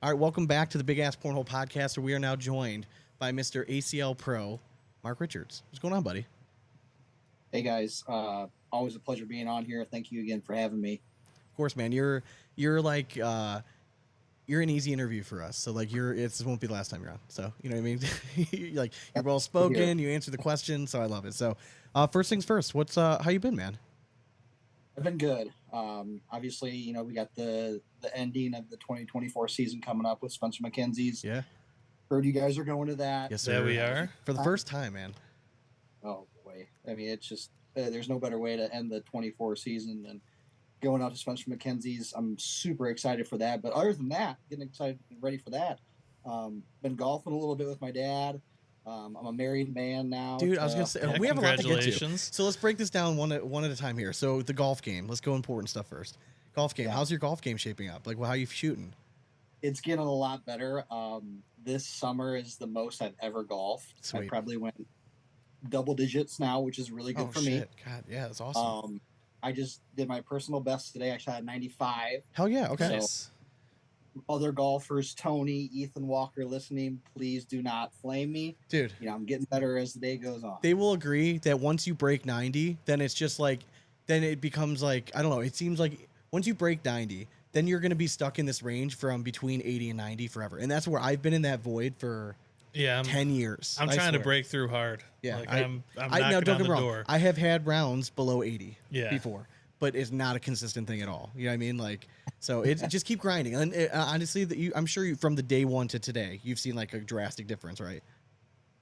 All right, welcome back to the Big Ass Cornhole Podcast, where we are now joined by Mr. ACL Pro, Mark Richards. What's going on, buddy? Hey guys, always a pleasure being on here. Thank you again for having me. Of course, man. You're like you're an easy interview for us. So like this won't be the last time you're on. So you know what I mean? You're well spoken. You answer the question, so I love it. So first things first. What's how you been, man? I've been good. Obviously, we got the ending of the 2024 season coming up with Spencer McKenzie's. Yeah. Heard you guys are going to that. Yes, sir. There we are. For the first time, man. Oh boy. I mean, it's just there's no better way to end the 24 season than going out to Spencer McKenzie's. I'm super excited for that. But other than that, getting excited and ready for that. Been golfing a little bit with my dad. I'm a married man now. Dude, I was going to say, we have a lot to get to. Congratulations. So let's break this down one at a time here. So the golf game. Let's go important stuff first. Golf game. Yeah. How's your golf game shaping up? Like, how are you shooting? It's getting a lot better. This summer is the most I've ever golfed. Sweet. I probably went double digits now, which is really good for me. God, yeah, that's awesome. I just did my personal best today. I shot a 95. Hell yeah, okay. So, Nice. other golfers, Tony, Ethan Walker listening, please do not flame me. Dude. I'm getting better as the day goes on. They will agree that once you break 90, then it's just like, then it becomes like, I don't know, it seems like once you break 90, then you're going to be stuck in this range from between 80 and 90 forever. And that's where I've been in that void for 10 years. I'm trying to break through hard. Yeah. Like I'm knocking now, don't on get the me wrong. door. I have had rounds below 80 Yeah. before, but it's not a consistent thing at all. You know what I mean? Like, so it's just keep grinding. And honestly, I'm sure from the day one to today, you've seen like a drastic difference, right?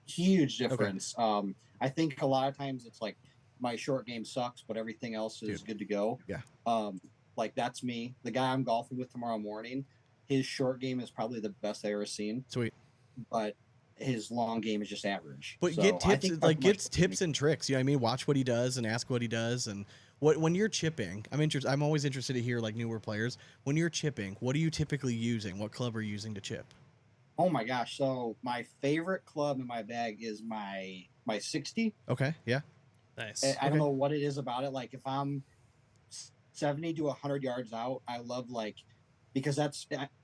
Huge difference. Okay. I think a lot of times it's like my short game sucks, but everything else is good to go. Yeah. Like that's me. The guy I'm golfing with tomorrow morning, his short game is probably the best I've ever seen. Sweet. But his long game is just average. But so get tips and tricks. You know what I mean? Watch what he does and ask what he does. And when you're chipping, I'm always interested to hear like newer players. When you're chipping, what are you typically using? What club are you using to chip? Oh my gosh. So my favorite club in my bag is my 60. Okay. Yeah. Nice. I don't know what it is about it. Like if I'm 70 to 100 yards out, I love because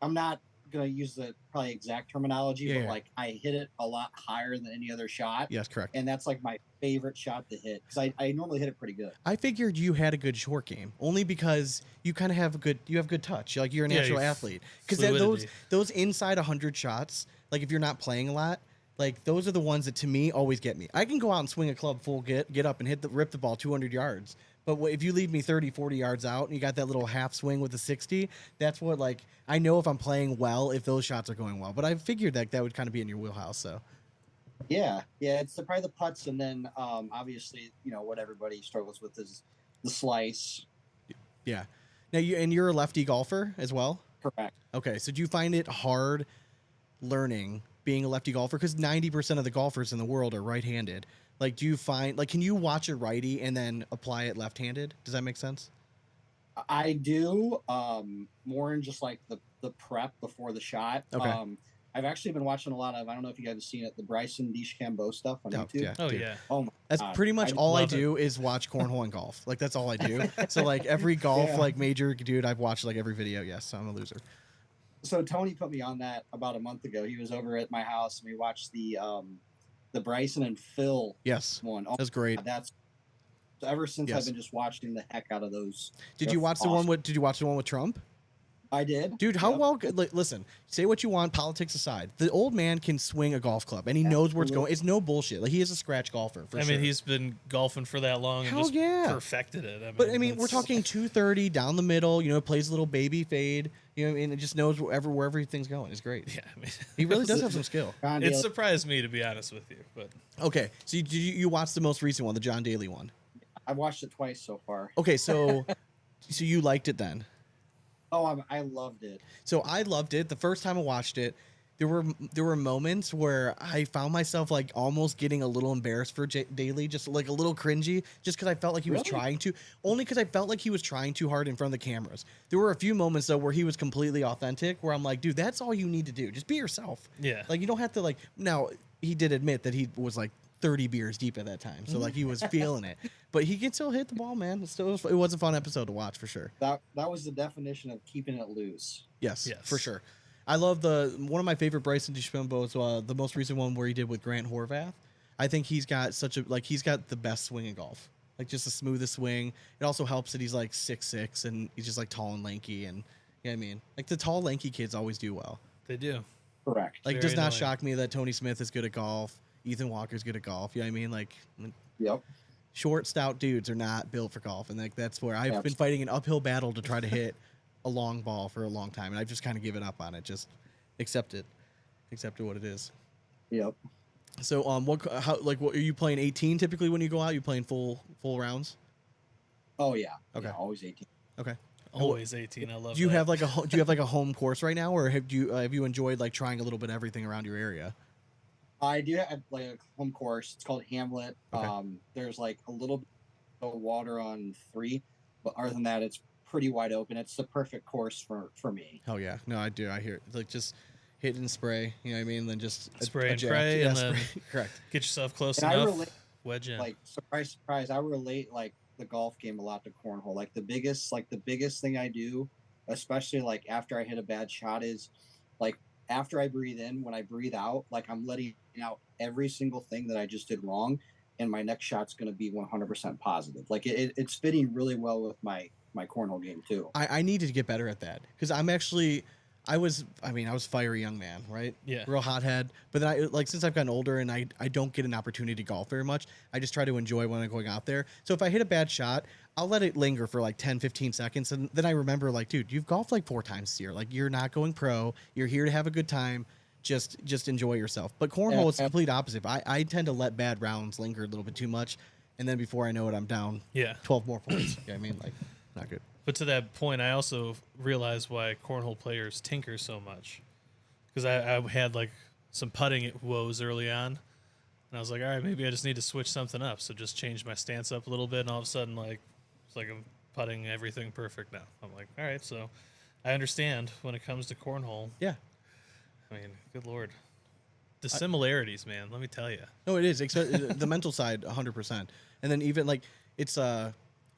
I'm not going to use the probably exact terminology, but like I hit it a lot higher than any other shot. Yes, correct. And that's like my favorite shot to hit because I normally hit it pretty good. I figured you had a good short game only because you kind of have good touch. Like you're a natural athlete. Because those inside 100 shots, like if you're not playing a lot, like those are the ones that to me always get me. I can go out and swing a club full, get up and rip the ball 200 yards. But if you leave me 30, 40 yards out and you got that little half swing with a 60, that's what like I know if I'm playing well, if those shots are going well. But I figured that would kind of be in your wheelhouse. So yeah, it's probably the putts, and then obviously what everybody struggles with is the slice. Yeah. Now you're a lefty golfer as well? Correct. Okay, so do you find it hard learning being a lefty golfer? Because 90% of the golfers in the world are right-handed. Like, do you find, like, can you watch a righty and then apply it left-handed? Does that make sense? I do, more in just like the prep before the shot. Okay. I've actually been watching a lot of, I don't know if you guys have seen it, the Bryson DeChambeau stuff on YouTube. Yeah, oh, yeah. Oh, my That's God. pretty much all I do is watch cornhole and golf. Like, that's all I do. So, like, every golf, like, major dude, I've watched, like, every video. Yes, I'm a loser. So, Tony put me on that about a month ago. He was over at my house, and we watched the Bryson and Phil one. Oh, that's great. That's ever since I've been just watching the heck out of those. Did you watch the one with Trump? I did. Dude, how well? Listen, say what you want, politics aside. The old man can swing a golf club, and he knows where it's going. It's no bullshit. Like he is a scratch golfer. I mean, he's been golfing for that long and perfected it. I mean, we're talking 230 down the middle. Plays a little baby fade. And it just knows wherever everything's going. It's great. Yeah, I mean, he really does have some skill. It surprised me, to be honest with you. But okay, so you watched the most recent one, the John Daly one? I've watched it twice so far. Okay, so you liked it then? Oh, I loved it. So I loved it. The first time I watched it, there were moments where I found myself like almost getting a little embarrassed for Daly, just like a little cringy, just because I felt like he was trying to. Only because I felt like he was trying too hard in front of the cameras. There were a few moments though where he was completely authentic, where I'm like, dude, that's all you need to do. Just be yourself. Yeah. Like you don't have to like. Now he did admit that he was like 30 beers deep at that time, so like he was feeling it. But he can still hit the ball, man. It was a fun episode to watch for sure. That was the definition of keeping it loose. Yes, for sure. I love one of my favorite Bryson DeChambeau is the most recent one where he did with Grant Horvath. I think he's got he's got the best swing in golf. Like just the smoothest swing. It also helps that he's like 6'6" and he's just like tall and lanky, and you know what I mean? Like the tall lanky kids always do well. They do. Correct. Like does not shock me that Tony Smith is good at golf. Ethan Walker's good at golf. You know what I mean? Like yep. Short, stout dudes are not built for golf, and like that's where I've been fighting an uphill battle to try to hit a long ball for a long time, and I've just kind of given up on it. Just accept it what it is. Yep. So what are you playing 18 typically when you go out? You playing full rounds? Oh yeah. Okay. Yeah, always 18. Okay. Always 18. I love. Do you have like a home course right now, or have you enjoyed like trying a little bit of everything around your area? I do have like a home course. It's called Hamlet. Okay. There's like a little bit of water on 3, but other than that, it's pretty wide open. It's the perfect course for me. Hell yeah. No, I do. I hear it. Like just hit and spray, you know what I mean? And then just spray and pray, and then correct. Get yourself close enough. Wedge in. Like surprise, I relate like the golf game a lot to cornhole. Like the biggest thing I do, especially like after I hit a bad shot, is like after I breathe in, when I breathe out, like I'm letting out every single thing that I just did wrong, and my next shot's going to be 100% positive. Like it's fitting really well with my cornhole game too. I needed to get better at that because I was fiery young man, right? Yeah. Real hothead. But then since I've gotten older and I don't get an opportunity to golf very much, I just try to enjoy when I'm going out there. So if I hit a bad shot, I'll let it linger for like 10, 15 seconds. And then I remember like, dude, you've golfed like 4 times this year. Like you're not going pro. You're here to have a good time. Just enjoy yourself. But cornhole is the complete opposite. I tend to let bad rounds linger a little bit too much. And then before I know it, I'm down 12 more points. You know what I mean? Like, not good. But to that point, I also realized why cornhole players tinker so much. Because I had like some putting woes early on. And I was like, all right, maybe I just need to switch something up. So just change my stance up a little bit. And all of a sudden, like, it's like I'm putting everything perfect now. I'm like, all right, so I understand when it comes to cornhole. Yeah. I mean, good Lord. The similarities, man, let me tell you. No, it is. The mental side, 100%. And then even like it's you're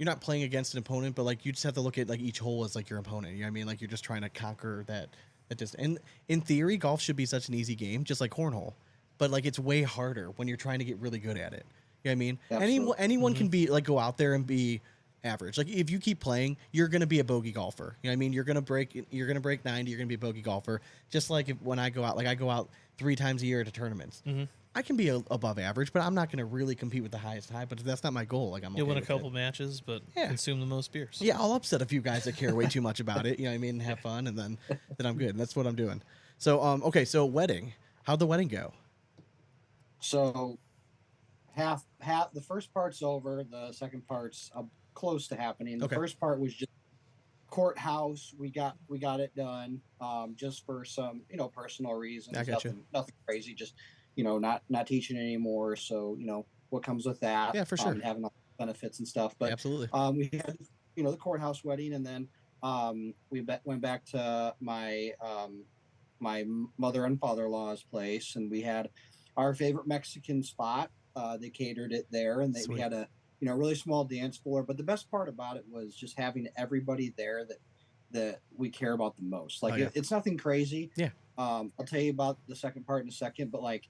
not playing against an opponent, but like you just have to look at like each hole as like your opponent. You know what I mean? Like you're just trying to conquer that distance. And in theory, golf should be such an easy game, just like cornhole. But like it's way harder when you're trying to get really good at it. You know what I mean? Absolutely. Anyone can be like go out there and be average. Like if you keep playing, you're gonna be a bogey golfer. You know what I mean? You're gonna break 90. You're gonna be a bogey golfer. Just like when I go out, like I go out 3 times a year to tournaments. Mm-hmm. I can be above average, but I'm not going to really compete with the highest high. But that's not my goal. Like you'll win a couple matches, but consume the most beers. Yeah, I'll upset a few guys that care way too much about it. You know what I mean? And have fun, and then I'm good. And that's what I'm doing. So okay, so wedding. How'd the wedding go? So half the first part's over. The second part's close to happening. The first part was just courthouse. We got it done just for some personal reasons. I got nothing crazy. Just not teaching anymore. So what comes with that. Yeah, for sure. Having all the benefits and stuff. But absolutely. We had the courthouse wedding, and then we went back to my my mother and father-in-law's place, and we had our favorite Mexican spot. They catered it there, and we had a really small dance floor. But the best part about it was just having everybody there that we care about the most. Like it's nothing crazy. Yeah. I'll tell you about the second part in a second, but like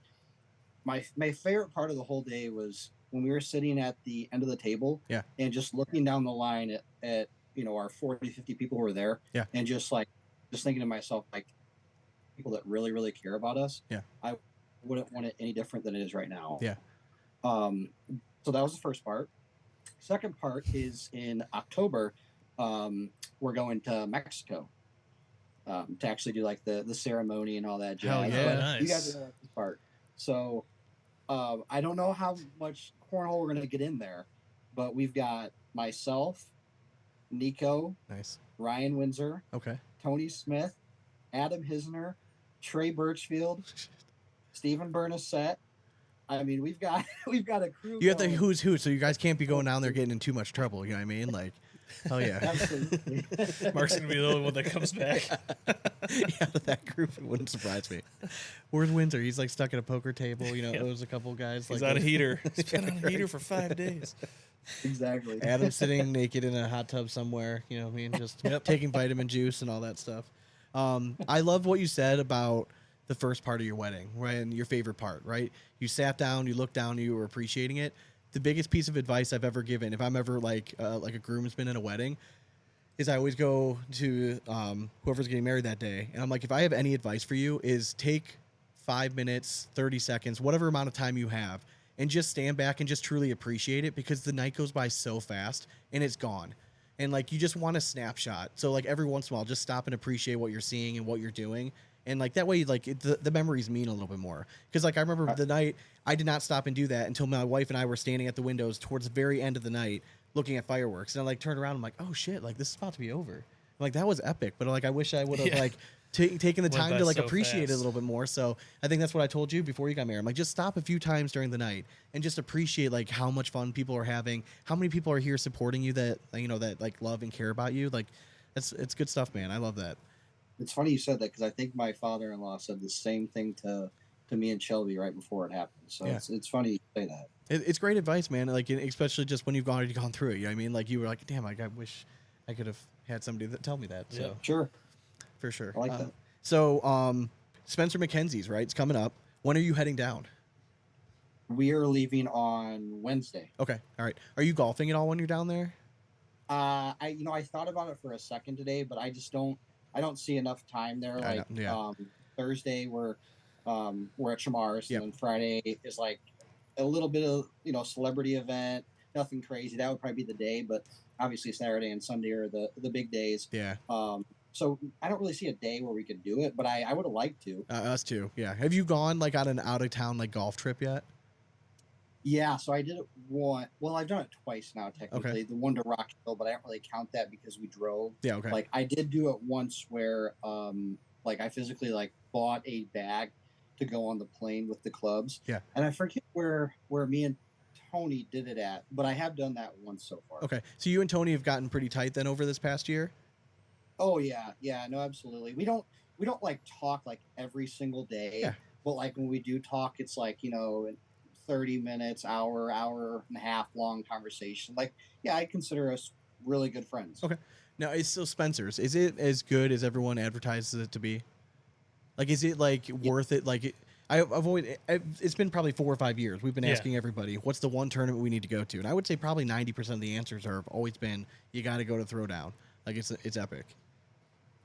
my favorite part of the whole day was when we were sitting at the end of the table and just looking down the line at our 40, 50 people who were there and just thinking to myself, like, people that really, really care about us. Yeah. I wouldn't want it any different than it is right now. Yeah. So that was the first part. Second part is in October. We're going to Mexico to actually do like the ceremony and all that jazz. Hell yeah, nice. You guys are going to this part. So I don't know how much cornhole we're going to get in there, but we've got myself, Nico, nice, Ryan Windsor, okay, Tony Smith, Adam Hisner, Trey Birchfield, Stephen Bernasette. I mean, we've got a crew. You have the who's who, so you guys can't be going down there getting in too much trouble. You know what I mean? Like, oh yeah, absolutely. Mark's gonna be the only one that comes back. Out of that group, it wouldn't surprise me. Where's Windsor? He's like stuck at a poker table. Owes a couple guys. He's like on a heater. He's been on a heater for 5 days. Exactly. Adam sitting naked in a hot tub somewhere. You know what I mean? Just taking vitamin juice and all that stuff. I love what you said about the first part of your wedding, when your favorite part, right? You sat down, you looked down, you were appreciating it. The biggest piece of advice I've ever given, if I'm ever like a groomsman in a wedding, is I always go to whoever's getting married that day, and I'm like, if I have any advice for you, is take 5 minutes, 30 seconds, whatever amount of time you have, and just stand back and just truly appreciate it, because the night goes by so fast and it's gone. And like, you just want a snapshot. So like, every once in a while, just stop and appreciate what you're seeing and what you're doing. And like, that way, like, the memories mean a little bit more. Because like, I remember the night I did not stop and do that until my wife and I were standing at the windows towards the very end of the night looking at fireworks. And I like turned around, I'm like, oh shit, like, this is about to be over. I'm like, that was epic. But like, I wish I would have like taken the time to like appreciate it a little bit more. So I think that's what I told you before you got married. I'm like, just stop a few times during the night and just appreciate like how much fun people are having, how many people are here supporting you, that, you know, that like love and care about you. Like, it's good stuff, man. I love that. It's funny you said that, because I think my father-in-law said the same thing to me and Shelby right before it happened. So Yeah. it's funny you say that. It's great advice, man. Like, especially just when you've already gone through it. You know what I mean? Like, you were like, damn, like, I wish I could have had somebody that tell me that. So Sure, for sure. I like that. So Spencer McKenzie's, right? It's coming up. When are you heading down? We are leaving on Wednesday. Okay. All right. Are you golfing at all when you're down there? I thought about it for a second today, but I don't see enough time there. I Like, know, yeah. Thursday we're at Shamar's, Yep. and then Friday is like a little bit of, celebrity event, nothing crazy. That would probably be the day, but obviously Saturday and Sunday are the big days. Yeah. So I don't really see a day where we could do it, but I would have liked to. Us too. Yeah. Have you gone like on an out of town like golf trip yet? Yeah, so I did it one. Well, I've done it twice now, technically. Okay. The one to Rock Hill, but I don't really count that because we drove. Yeah. Okay. Like, I did do it once where, like, I physically like bought a bag to go on the plane with the clubs. Yeah. And I forget where me and Tony did it at, but I have done that once so far. Okay. So you and Tony have gotten pretty tight then over this past year? Oh yeah, no, absolutely. We don't like talk like every single day, Yeah. but like when we do talk, it's like, 30 minutes, hour and a half long conversation. Like, yeah, I consider us really good friends. Okay. Now, it's still Spencer's. Is it as good as everyone advertises it to be? Like, is it like worth it? Like, it's been probably 4 or 5 years. We've been asking everybody, what's the one tournament we need to go to? And I would say probably 90% of the answers have always been, you got to go to Throwdown. Like, it's epic.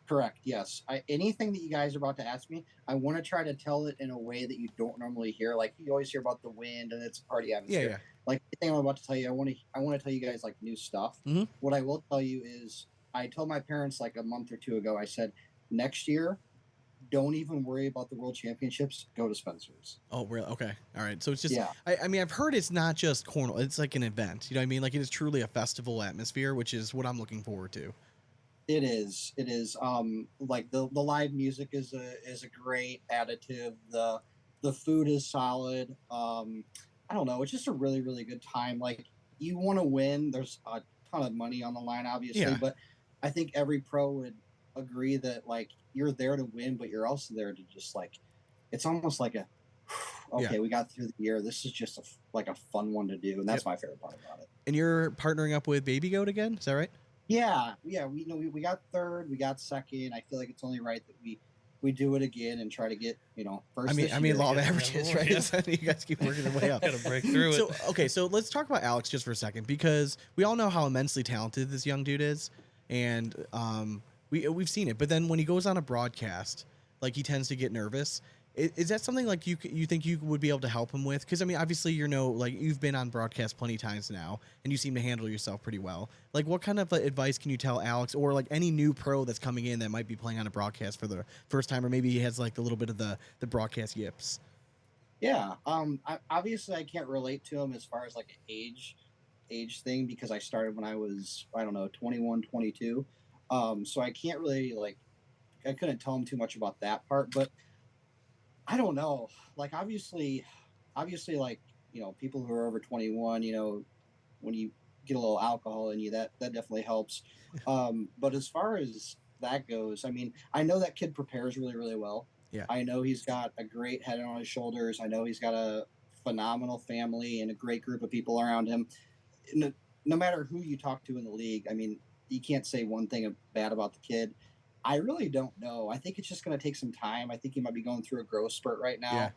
Correct. Yes. Anything that you guys are about to ask me, I want to try to tell it in a way that you don't normally hear. Like, you always hear about the wind and it's a party atmosphere. Yeah. Like, the thing I'm about to tell you, I want to tell you guys like new stuff. Mm-hmm. What I will tell you is, I told my parents like a month or two ago, I said, next year, don't even worry about the World Championships. Go to Spencer's. Oh, really? Okay. All right. So it's just, yeah. I mean, I've heard it's not just cornhole. It's like an event. You know what I mean? Like, it is truly a festival atmosphere, which is what I'm looking forward to. It is. Like the live music is a great additive. The food is solid. I don't know. It's just a really, really good time. Like, you want to win. There's a ton of money on the line, obviously, but I think every pro would agree that like, you're there to win, but you're also there to just like, it's almost like we got through the year. This is just a fun one to do, and that's my favorite part about it. And you're partnering up with Baby Goat again? Is that right? Yeah. We got third, we got second. I feel like it's only right that we do it again and try to get, first. I mean, law of averages, right? Yeah. You guys keep working your way up. Got to break through it. Okay, so let's talk about Alex just for a second, because we all know how immensely talented this young dude is, and we've seen it. But then when he goes on a broadcast, like, he tends to get nervous. Is that something like you think you would be able to help him with? Because I mean, obviously, like, you've been on broadcast plenty of times now, and you seem to handle yourself pretty well. Like, what kind of advice can you tell Alex, or like any new pro that's coming in that might be playing on a broadcast for the first time, or maybe he has like a little bit of the broadcast yips? Yeah. Obviously, I can't relate to him as far as like an age thing, because I started when I was, I don't know, 21, 22. So I can't really I couldn't tell him too much about that part, but I don't know. Like, obviously, like, people who are over 21, when you get a little alcohol in you, that definitely helps. But as far as that goes, I mean, I know that kid prepares really, really well. Yeah. I know he's got a great head on his shoulders. I know he's got a phenomenal family and a great group of people around him. No matter who you talk to in the league, I mean, you can't say one thing bad about the kid. I really don't know. I think it's just going to take some time. I think he might be going through a growth spurt right Yeah.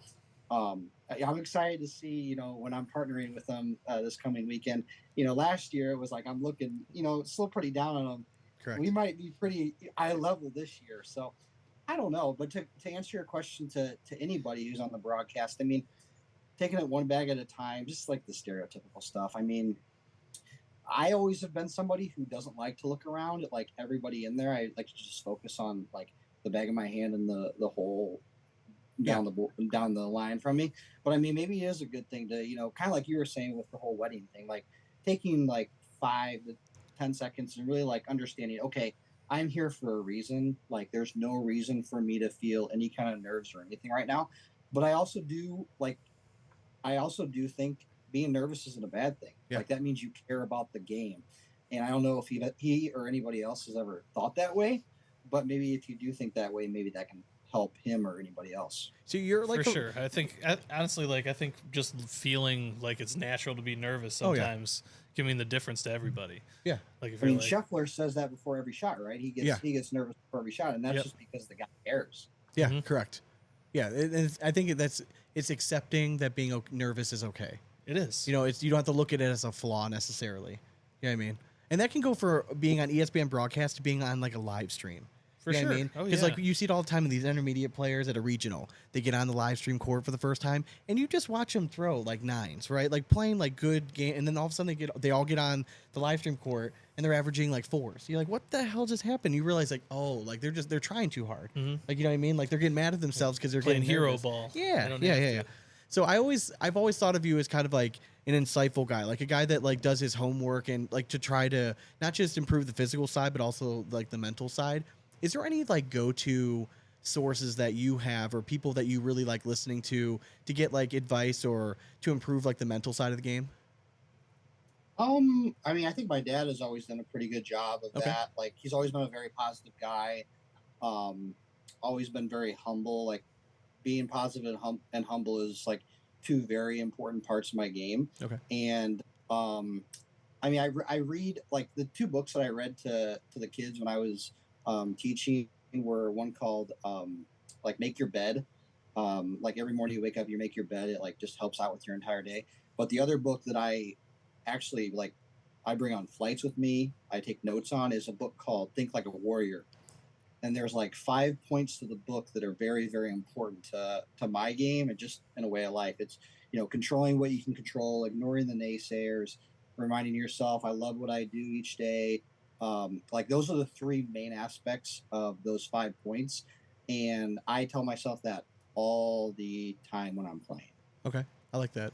now. I'm excited to see, when I'm partnering with them this coming weekend. Last year it was like I'm looking, still pretty down on them. Correct. We might be pretty eye level this year, so I don't know. But to answer your question to anybody who's on the broadcast, I mean, taking it one bag at a time, just like the stereotypical stuff. I mean, I always have been somebody who doesn't like to look around at like everybody in there. I like to just focus on like the bag of my hand and the whole down the line from me. But I mean, maybe it is a good thing to, kind of like you were saying with the whole wedding thing, like taking like 5 to 10 seconds and really like understanding, okay, I'm here for a reason. Like there's no reason for me to feel any kind of nerves or anything right now. But I also do think being nervous isn't a bad thing. Yeah. Like that means you care about the game. And I don't know if he or anybody else has ever thought that way, but maybe if you do think that way, maybe that can help him or anybody else. So you're like for sure. I think honestly, like I think just feeling like it's natural to be nervous sometimes, giving the difference to everybody. Yeah. Like if Scheffler says that before every shot, right? He gets nervous before every shot, and that's just because the guy cares. Yeah, correct. Yeah, I think it's accepting that being nervous is okay. It is. You don't have to look at it as a flaw necessarily. You know what I mean? And that can go for being on ESPN broadcast to being on like a live stream. For you know sure. What I mean? Because like you see it all the time in these intermediate players at a regional. They get on the live stream court for the first time, and you just watch them throw like nines, right? Like playing like good game, and then all of a sudden they all get on the live stream court and they're averaging like fours. You're like, what the hell just happened? You realize like, oh, like they're trying too hard. Mm-hmm. Like you know what I mean? Like they're getting mad at themselves because they're playing getting hero nervous. ball. Yeah. So I've always thought of you as kind of like an insightful guy, like a guy that like does his homework and like to try to not just improve the physical side, but also like the mental side. Is there any like go-to sources that you have or people that you really like listening to get like advice or to improve like the mental side of the game? I mean, I think my dad has always done a pretty good job of that. Like he's always been a very positive guy. Always been very humble. Like being positive and humble is like two very important parts of my game. Okay. And I mean, I read like the two books that I read to the kids when I was teaching were one called like Make Your Bed. Like every morning you wake up, you make your bed. It like just helps out with your entire day. But the other book that I actually like, I bring on flights with me, I take notes on, is a book called Think Like a Warrior. And there's like 5 points to the book that are very, very important to my game and just in a way of life. It's, controlling what you can control, ignoring the naysayers, reminding yourself, I love what I do each day. Like those are the 3 main aspects of those 5 points. And I tell myself that all the time when I'm playing. Okay. I like that.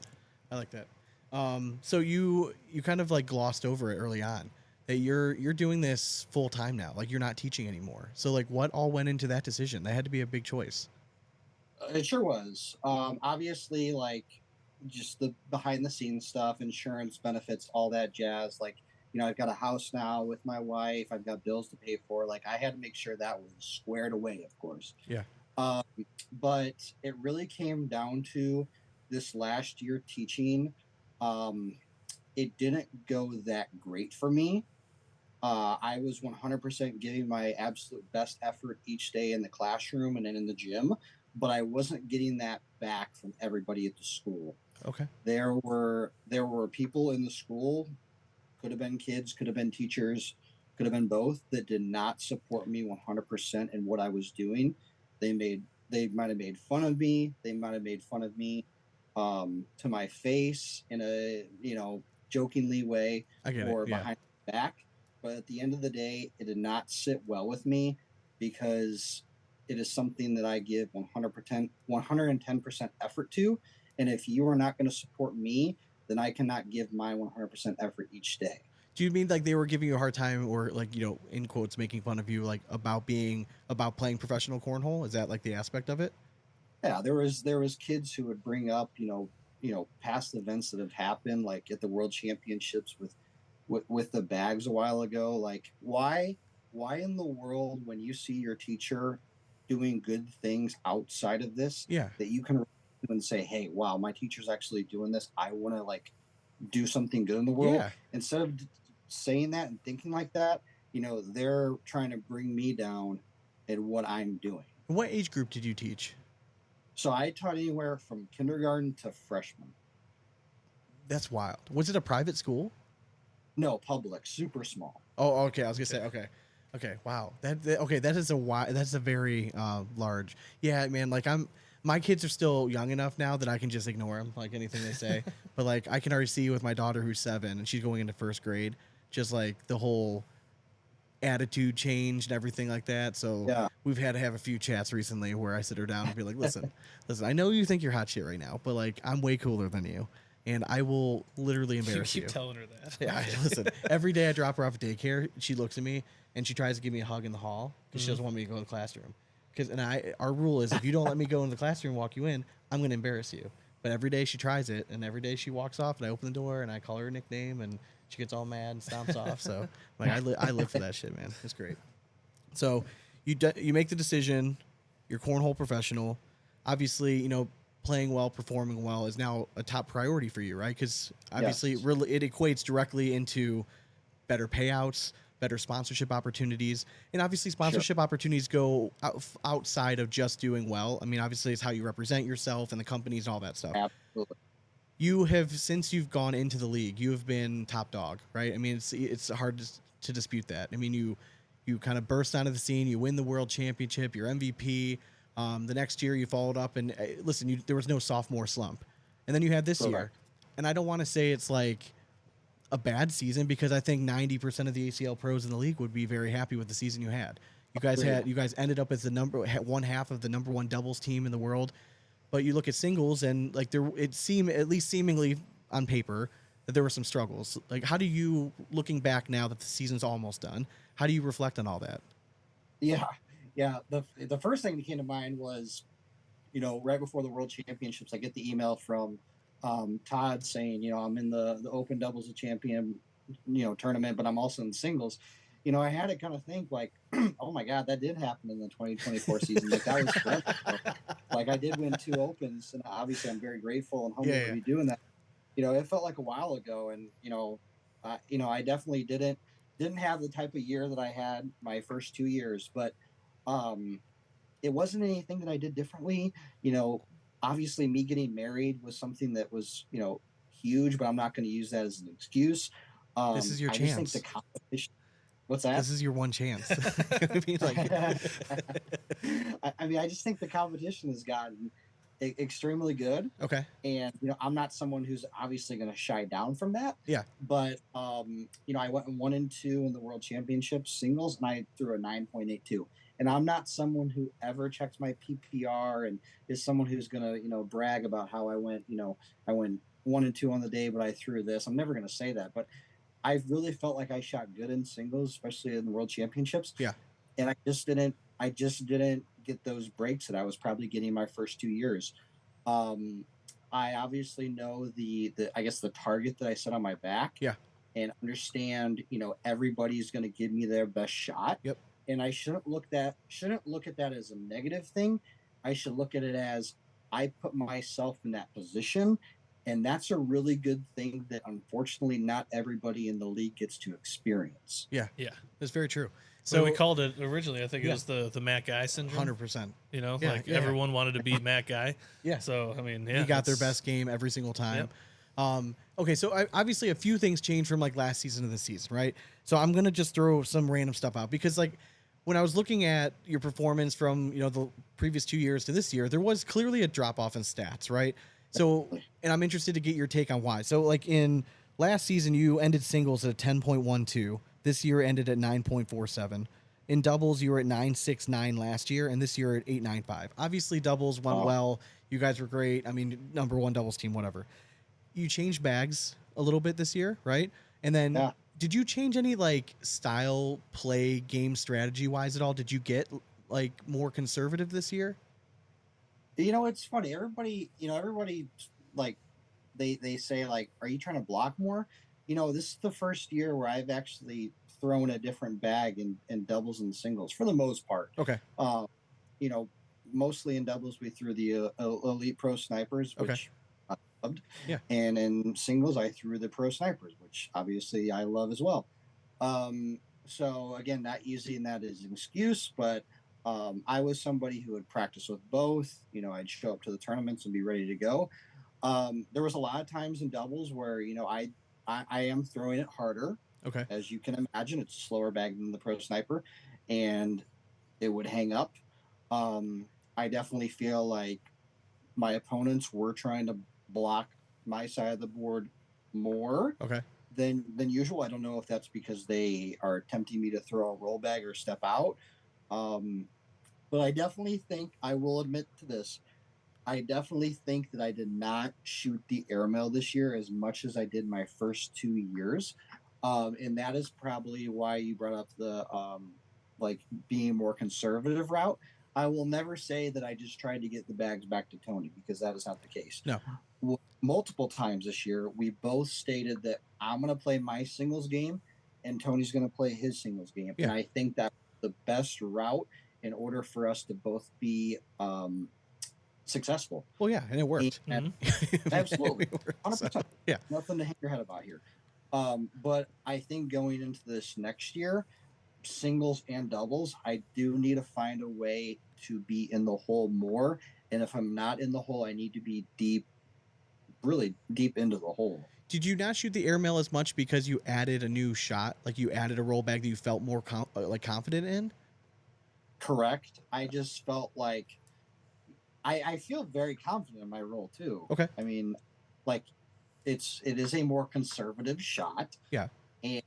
So you kind of like glossed over it early on that you're doing this full time now. Like you're not teaching anymore. So like what all went into that decision? That had to be a big choice. It sure was. Obviously, like just the behind the scenes stuff, insurance benefits, all that jazz. Like, I've got a house now with my wife. I've got bills to pay for. Like I had to make sure that was squared away, of course. Yeah. But it really came down to this last year teaching. It didn't go that great for me. I was 100% giving my absolute best effort each day in the classroom and then in the gym, but I wasn't getting that back from everybody at the school. Okay. There were people in the school, could have been kids, could have been teachers, could have been both, that did not support me 100% in what I was doing. They might have made fun of me. They might have made fun of me to my face in a jokingly way or behind my back. But at the end of the day, it did not sit well with me because it is something that I give 110% effort to. And if you are not going to support me, then I cannot give my 100% effort each day. Do you mean like they were giving you a hard time or like, in quotes, making fun of you, like about playing professional cornhole? Is that like the aspect of it? Yeah, there was kids who would bring up, past events that have happened, like at the World Championships with the bags a while ago. Like why in the world, when you see your teacher doing good things outside of this, that you can and say, hey, wow, my teacher's actually doing this. I want to like do something good in the world. Instead of saying that and thinking like that, they're trying to bring me down in what I'm doing. What age group did you teach? So I taught anywhere from kindergarten to freshman. That's wild. Was it a private school? No, public, super small. Oh, okay. I was gonna say okay. Wow. Okay. That is that's a very large. Yeah, man. Like my kids are still young enough now that I can just ignore them, like anything they say. But like I can already see with my daughter who's 7 and she's going into first grade, just like the whole attitude change and everything like that. So Yeah. we've had to have a few chats recently where I sit her down and be like, listen, I know you think you're hot shit right now, but like I'm way cooler than you. And I will literally embarrass you. Keep telling her that. Yeah, listen. Every day I drop her off at daycare, she looks at me and she tries to give me a hug in the hall because she doesn't want me to go in the classroom. Our rule is if you don't let me go in the classroom and walk you in, I'm going to embarrass you. But every day she tries it, and every day she walks off, and I open the door and I call her a nickname, and she gets all mad and stomps off. So like I live for that shit, man. It's great. So you make the decision. You're cornhole professional. Obviously, you know, playing well, performing well is now a top priority for you, right? Because obviously it equates directly into better payouts, better sponsorship opportunities, and obviously sponsorship opportunities go outside of just doing well. I mean, obviously it's how you represent yourself and the companies and all that stuff. Absolutely. You have, since you've gone into the league, you have been top dog, right? I mean, it's hard to dispute that. I mean, you kind of burst onto the scene, you win the world championship, you're MVP. The next year you followed up, and listen, there was no sophomore slump, and then you had this year, and I don't want to say it's like a bad season because I think 90% of the ACL pros in the league would be very happy with the season you had. You guys ended up as one half of the number 1 doubles team in the world, but you look at singles and like it seemed, at least seemingly on paper, that there were some struggles. Like, how do you, looking back now that the season's almost done, how do you reflect on all that? Yeah. The first thing that came to mind was, you know, right before the World Championships, I get the email from Todd saying, you know, I'm in the Open Doubles of Champion, you know, tournament, but I'm also in singles. You know, I had to kind of think like, oh my God, that did happen in the 2024 season. Like that was forever. Like I did win 2 Opens, and obviously I'm very grateful and humbled to be doing that. You know, it felt like a while ago, and I definitely didn't have the type of year that I had my first 2 years, but it wasn't anything that I did differently. You know, obviously me getting married was something that was, you know, huge, but I'm not going to use that as an excuse. This is your I chance. just think the competition. What's that? This is your one chance. I mean, like, I just think the competition has gotten extremely good. Okay. And, you know, I'm not someone who's obviously going to shy down from that. Yeah. But, you know, I went 1 and 2 in the World Championships singles, and I threw a 9.82. And I'm not someone who ever checks my PPR and is someone who's going to, you know, brag about how I went 1 and 2 on the day, but I threw this. I'm never going to say that. But I really felt like I shot good in singles, especially in the World Championships. Yeah. And I just didn't get those breaks that I was probably getting my first 2 years. I obviously know the I guess the target that I set on my back. Yeah. And understand, you know, everybody's going to give me their best shot. Yep. And I shouldn't look at that as a negative thing. I should look at it as I put myself in that position, and that's a really good thing that unfortunately not everybody in the league gets to experience. Yeah. That's very true. So we called it originally, I think it was the Matt Guy syndrome. 100%. You know, everyone wanted to beat Matt Guy. Yeah. So I mean, he got their best game every single time. Yep. Okay, so obviously a few things changed from like last season to this season, right? So I'm gonna just throw some random stuff out because like when I was looking at your performance from, you know, the previous 2 years to this year, there was clearly a drop off in stats, right? So, and I'm interested to get your take on why. So like in last season, you ended singles at a 10.12. This year ended at 9.47. In doubles, you were at 9.69 last year, and this year at 8.95. Obviously, doubles went well. You guys were great. I mean, number 1 doubles team, whatever. You changed bags a little bit this year, right? And then did you change any like style, play, game strategy wise at all? Did you get like more conservative this year? You know, it's funny. Everybody like they say like, are you trying to block more? You know, this is the first year where I've actually thrown a different bag in doubles and singles for the most part. Okay. You know, mostly in doubles we threw the Elite Pro Snipers, which I loved. Yeah. And in singles I threw the Pro Snipers, which obviously I love as well. So again, not using that as an excuse, but I was somebody who would practice with both. I'd show up to the tournaments and be ready to go. There was a lot of times in doubles where I am throwing it harder. Okay. As you can imagine, it's a slower bag than the Pro Sniper, and it would hang up. I definitely feel like my opponents were trying to block my side of the board more than usual. I don't know if that's because they are tempting me to throw a roll bag or step out. But I definitely think, I will admit to this, I definitely think that I did not shoot the airmail this year as much as I did my first 2 years. And that is probably why you brought up the like being more conservative route. I will never say that I just tried to get the bags back to Tony, because that is not the case. No. Multiple times this year, we both stated that I'm going to play my singles game and Tony's going to play his singles game. Yeah. And I think that's the best route in order for us to both be successful. Well, yeah, and it worked. And absolutely. 100%. So, yeah. Nothing to hang your head about here. But I think going into this next year, singles and doubles, I do need to find a way to be in the hole more. And if I'm not in the hole, I need to be deep, really deep into the hole. Did you not shoot the airmail as much because you added a new shot? Like you added a roll bag that you felt more confident in? Correct. I just felt like I feel very confident in my roll too. Okay. I mean, like it is a more conservative shot. Yeah. And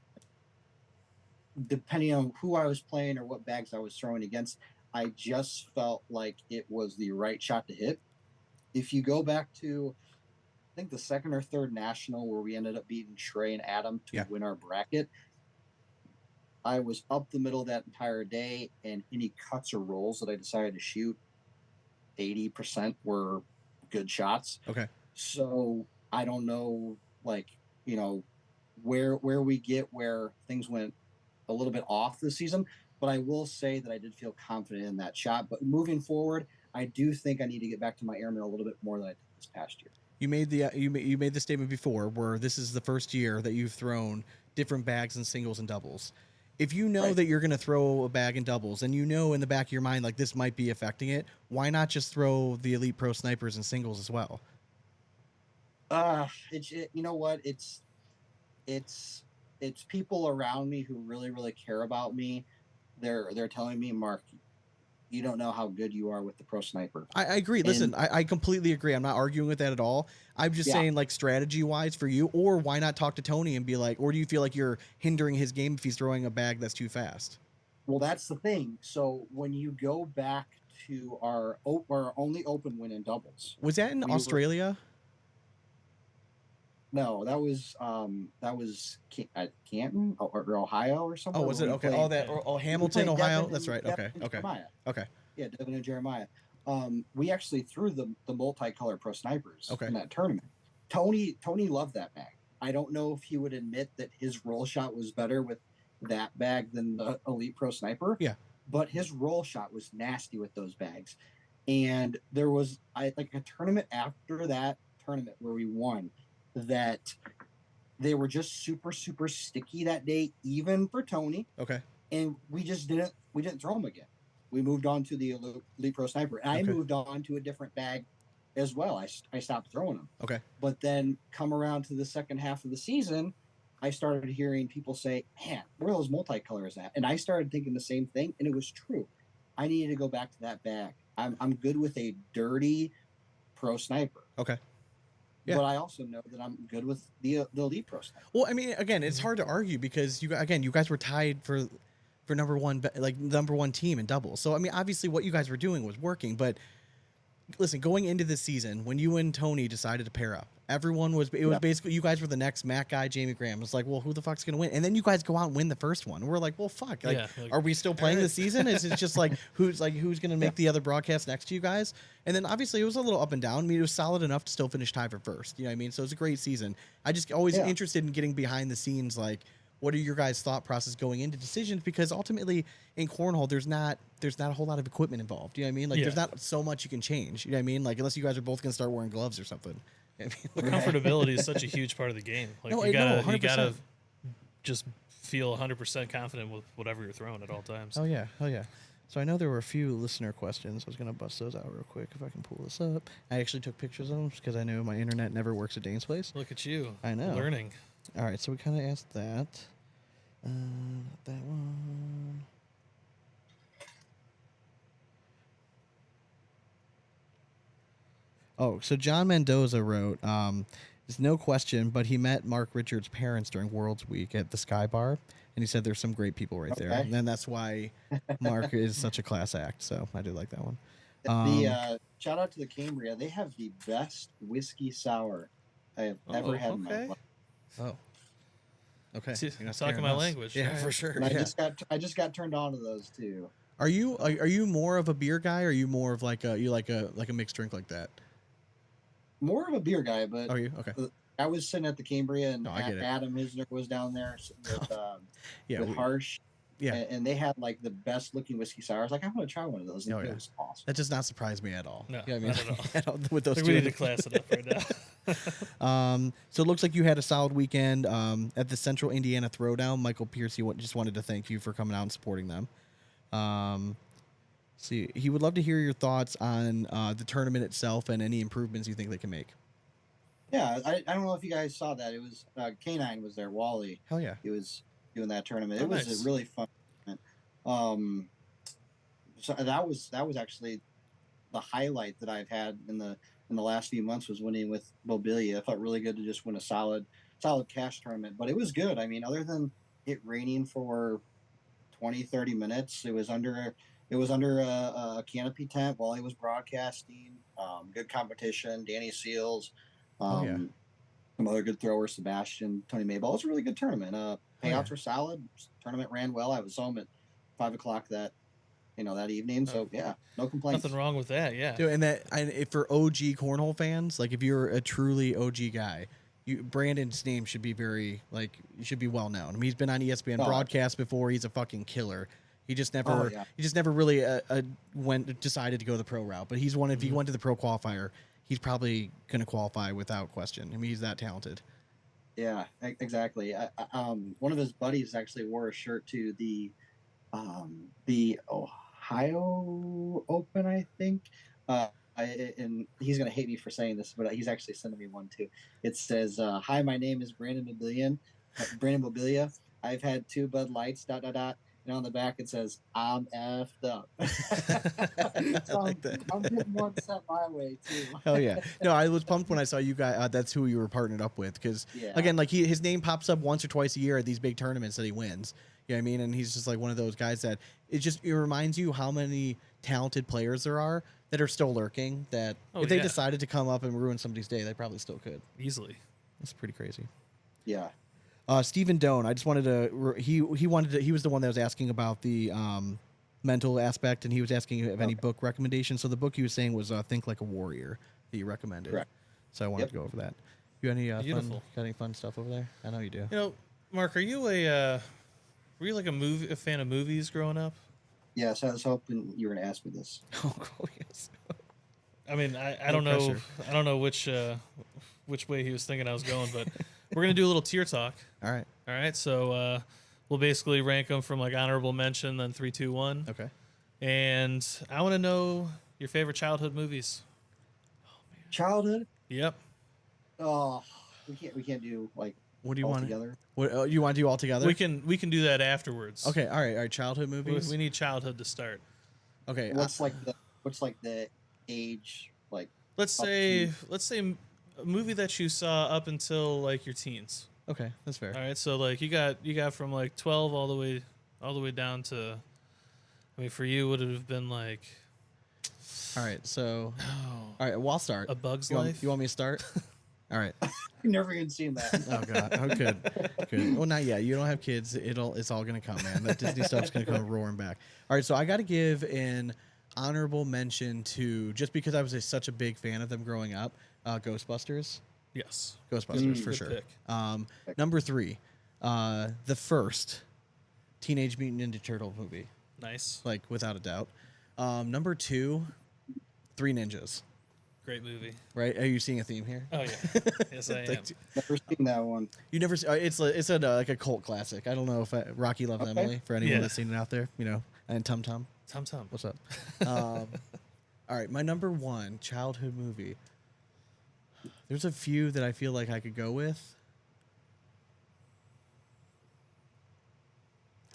depending on who I was playing or what bags I was throwing against, I just felt like it was the right shot to hit. If you go back to, I think the second or third national where we ended up beating Trey and Adam to win our bracket, I was up the middle that entire day, and any cuts or rolls that I decided to shoot, 80% were good shots. Okay. So I don't know, like, where we get where things went a little bit off this season, but I will say that I did feel confident in that shot. But moving forward, I do think I need to get back to my airmail a little bit more than I did this past year. You made the statement before where this is the first year that you've thrown different bags in singles and doubles. If you know that you're going to throw a bag in doubles and you know in the back of your mind like this might be affecting it, why not just throw the Elite Pro Snipers in singles as well? You know what? It's people around me who really, really care about me. They're telling me, Mark, you don't know how good you are with the Pro Sniper. I agree. Listen, I completely agree. I'm not arguing with that at all. I'm just saying, like, strategy-wise for you, or why not talk to Tony and be like, or do you feel like you're hindering his game if he's throwing a bag that's too fast? Well, that's the thing. So when you go back to our only open win in doubles. Was that in Australia? No, that was at Canton or Ohio or something. Oh, was it? Okay. Hamilton, Ohio. That's right. Okay. Yeah, Devin and Jeremiah. We actually threw the multicolor Pro Snipers in that tournament. Tony loved that bag. I don't know if he would admit that his roll shot was better with that bag than the Elite Pro Sniper. Yeah. But his roll shot was nasty with those bags. And there was a tournament after that tournament where we won, that they were just super, super sticky that day, even for Tony. Okay. And we didn't throw them again. We moved on to the Elite Pro Sniper. And I moved on to a different bag as well. I stopped throwing them. Okay. But then come around to the second half of the season, I started hearing people say, man, where are those multicolors at? And I started thinking the same thing, and it was true. I needed to go back to that bag. I'm good with a dirty Pro Sniper. Okay. Yeah. But I also know that I'm good with the Elite Pro Sniper. Well, I mean, again, it's hard to argue because you guys were tied for number one team in doubles. So I mean, obviously, what you guys were doing was working. But listen, going into this season, when you and Tony decided to pair up, everyone was basically you guys were the next Matt guy, Jamie Graham. It's like, well, who the fuck's gonna win? And then you guys go out and win the first one. And we're like, well, fuck. Are we still playing the season? Is it just like who's gonna make the other broadcast next to you guys? And then obviously it was a little up and down. I mean, it was solid enough to still finish tied for first. You know what I mean? So it was a great season. I just always interested in getting behind the scenes, like, what are your guys' thought process going into decisions? Because ultimately in cornhole, there's not a whole lot of equipment involved. You know what I mean? Like there's not so much you can change. You know what I mean? Like unless you guys are both gonna start wearing gloves or something. I mean, comfortability is such a huge part of the game. Like you gotta just feel 100% confident with whatever you're throwing at all times. Oh yeah. So I know there were a few listener questions. I was going to bust those out real quick if I can pull this up. I actually took pictures of them because I know my internet never works at Dane's place. Look at you. I know. Learning. All right, so we kind of asked that. Not that one. Oh, so John Mendoza wrote, there's no question, but he met Mark Richards' parents during Worlds Week at the Sky Bar, and he said there's some great people right there. And then that's why Mark is such a class act, so I do like that one. Shout out to the Cambria. They have the best whiskey sour I have ever had in my life. Oh. Okay. See, talking my language. Yeah, for sure. And I just got turned on to those too. Are you more of a beer guy, or are you more of like a mixed drink like that? More of a beer guy, but are you okay? I was sitting at the Cambria, and Adam Hisner was down there with Harsh. Yeah, and they had like the best looking whiskey sour. I was like, I'm going to try one of those. And it was awesome. That does not surprise me at all. No, I mean, not at all. With those, we need to class it up right now. So it looks like you had a solid weekend at the Central Indiana Throwdown. Michael Pierce, just wanted to thank you for coming out and supporting them. See, he would love to hear your thoughts on the tournament itself and any improvements you think they can make. Yeah, I don't know if you guys saw that. It was K9 was there. Wally. Hell yeah. He was doing that tournament. It was a really fun tournament. So that was actually the highlight that I've had in the last few months, was winning with Mobilia. It felt really good to just win a solid cash tournament. But it was good. I mean, other than it raining for 20-30 minutes, it was under a canopy tent while he was broadcasting. Good competition. Danny Seals, some other good throwers, Sebastian, Tony Mayball. It was a really good tournament. Payouts were solid. Tournament ran well. I was home at 5:00 that evening. So no complaints. Nothing wrong with that. Yeah. Dude, and for OG cornhole fans, like if you're a truly OG guy, Brandon's name should be you should be well known. I mean, he's been on ESPN broadcast before. He's a fucking killer. He just never really decided to go the pro route. But he's one. If he went to the pro qualifier, he's probably going to qualify without question. I mean, he's that talented. Yeah, exactly. One of his buddies actually wore a shirt to the Ohio Open, I think. And he's going to hate me for saying this, but he's actually sending me one too. It says, "Hi, my name is Brandon Mobilia. I've had 2 Bud Lights, ... And on the back it says, I'm effed up." So like that. I'm getting one set my way too. Hell yeah. No, I was pumped when I saw you guys. That's who you were partnered up with. Because, again, like his name pops up once or twice a year at these big tournaments that he wins. You know what I mean? And he's just like one of those guys that it reminds you how many talented players there are that are still lurking, that if they decided to come up and ruin somebody's day, they probably still could. Easily. That's pretty crazy. Yeah. Stephen Doan, I just wanted to. He was the one that was asking about the mental aspect, and he was asking if any book recommendations. So the book he was saying was Think Like a Warrior that you recommended. Correct. So I wanted to go over that. You got any fun stuff over there? I know you do. You know, Mark, are you were you like a fan of movies growing up? Yes, I was hoping you were going to ask me this. Oh yes. I mean, I don't know. I don't know which way he was thinking I was going, but we're gonna do a little tier talk. All right. So we'll basically rank them from like honorable mention, then 3, 2, 1. Okay. And I want to know your favorite childhood movies. Oh man. Childhood? Yep. Oh, we can't do like. What do you want together? What you want to do all together? We can do that afterwards. Okay. All right. Childhood movies. We need childhood to start. Okay. What's like the age like? Let's say a movie that you saw up until like your teens. Okay, that's fair. All right, so like you got from like 12 all the way down to, I mean, for you would it have been like. All right, so all right, well, I'll start. A Bug's Life. You want me to start? All right. I've never even seen that. Oh god. Oh good. Well, not yet. You don't have kids. It's all gonna come, man. That Disney stuff's gonna come roaring back. All right, so I got to give an honorable mention to, just because I was such a big fan of them growing up, Ghostbusters. Yes. Ghostbusters for sure. Pick. Number 3, the first Teenage Mutant Ninja Turtle movie. Nice. Like without a doubt. Number 2, Three Ninjas. Great movie. Right? Are you seeing a theme here? Oh yeah. Yes, I am. Never seen that one. You never? It's like a cult classic. I don't know if Rocky Loves Emily, for anyone that's seen it out there. You know, and Tum Tum. Tom. What's up? All right, my number one childhood movie. There's a few that I feel like I could go with.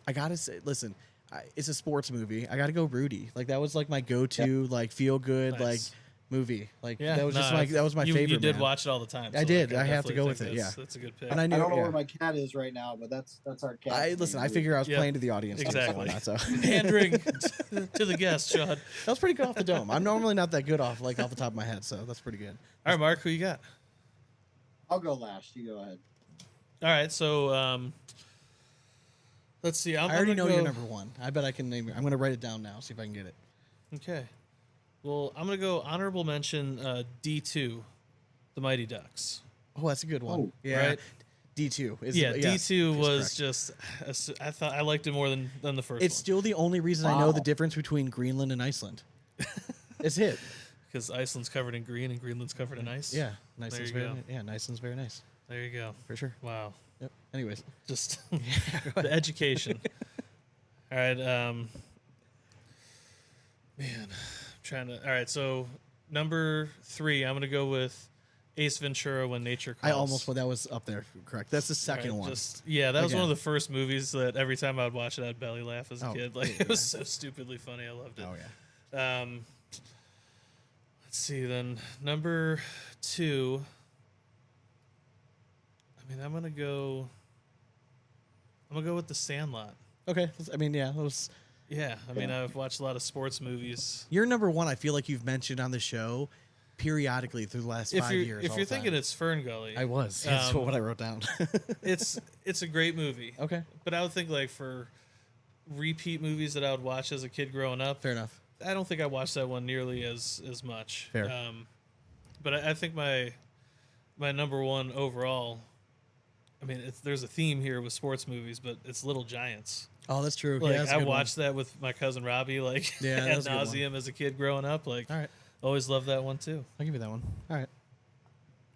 I gotta say, listen, it's a sports movie. I gotta go Rudy. Like that was like my go-to, like feel good, Nice. like movie. Like Yeah, that was just that was my favorite. You did man. watch it all the time. I did. I have to go with it. Yeah, that's a good pick. And I I don't know yeah. where my cat is right now, but that's our cat. Listen. I figure I was playing to the audience. Exactly. Not, so. Pandering to the guests, Sean. That was pretty good off the dome. I'm normally not that good off the top of my head, so that's pretty good. All right, Mark, who you got? I'll go last. You go ahead. All right, so let's see. I already know your number one. I bet I can name it. I'm going to write it down now, see if I can get it. Okay. Well, I'm going to go honorable mention D2, The Mighty Ducks. Oh, that's a good one. Oh, yeah. right? D2. D2 was correct. just, I thought I liked it more than the first It's one. still the only reason I know the difference between Greenland and Iceland. It's it. Because Iceland's covered in green and Greenland's covered in ice. Yeah. Iceland's There you very go. Yeah, Iceland's very nice. There you go. For sure. Wow. Yep. Anyways. Just the education. All right. Man, I'm trying to. All right. So number 3, I'm gonna go with Ace Ventura: When Nature Calls. I almost that was up there. Correct. That's the second one. That was one of Again. the first movies that every time I would watch it, I'd belly laugh as a kid. Like yeah. it was so stupidly funny. I loved it. Oh yeah. Let's see. Then number 2. I mean, I'm gonna go with The Sandlot. Okay. I mean, yeah. Those. Yeah, I mean, I've watched a lot of sports movies. Your number one, I feel like you've mentioned on the show periodically through the last 5 years. If you're thinking it's Fern Gully, I was. That's what I wrote down. it's a great movie. Okay. But I would think like for repeat movies that I would watch as a kid growing up. Fair enough. I don't think I watched that one nearly as much. Fair. But I think my number one overall. I mean, there's a theme here with sports movies, but it's Little Giants. Oh, that's true. Like yeah, that's a I good watched that with my cousin Robbie, like Yeah, that ad was a good one. nauseum as a kid growing up. Like, All right. always loved that one too. I'll give you that one. All right.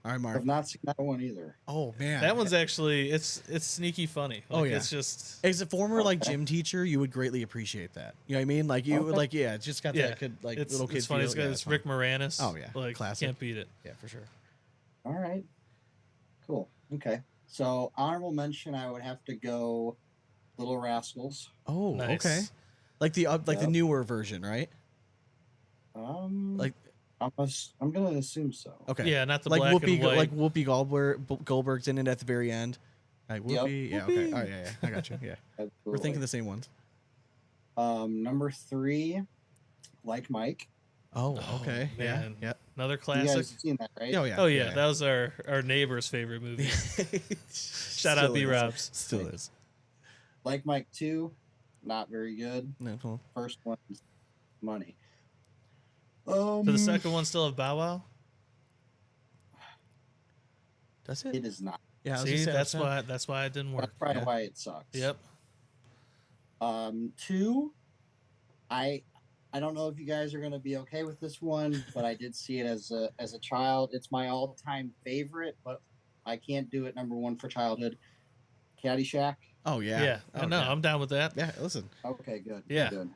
All right, Mark. I've not seen that one either. Oh man, That one's actually it's sneaky funny. Like, Oh, yeah. it's just as a former like gym teacher, you would greatly appreciate that. You know what I mean? Like you would like it's just got that good like little kid It's funny. feel. It's Rick Moranis. Oh, yeah. like Classic. can't beat it. Yeah, for sure. All right. Cool. Okay. So honorable mention, I would have to go Little Rascals. Oh, Nice. okay. Like the the Yep. newer version, right? Like I'm gonna assume so. Okay. Yeah, not the like black Whoopi, and white. like Whoopi Goldberg's in it at the very end. Like Yep. Whoopi, yeah, Whoopi. okay, oh yeah, I got you. Yeah, we're Absolutely. thinking the same ones. Number 3, Like Mike. Oh, Oh, okay, man. yeah, Another You classic. guys have seen that, right? yeah. Oh yeah, Oh yeah, that was our neighbor's favorite movie. Shout out Still B is. Robs. Still is. Like Mike 2, not very good. No, cool. First one's money. Did the second one still have Bow Wow? That's it. It is not. Yeah, I was See, gonna say, that's why it didn't work. That's probably Yeah. why it sucks. Yep. 2, I don't know if you guys are gonna be okay with this one, but I did see it as a child. It's my all-time favorite, but I can't do it number 1 for childhood. Caddyshack. Oh yeah, Yeah. Oh, No, yeah. I'm down with that. Yeah, listen. Okay, good. Yeah. Good.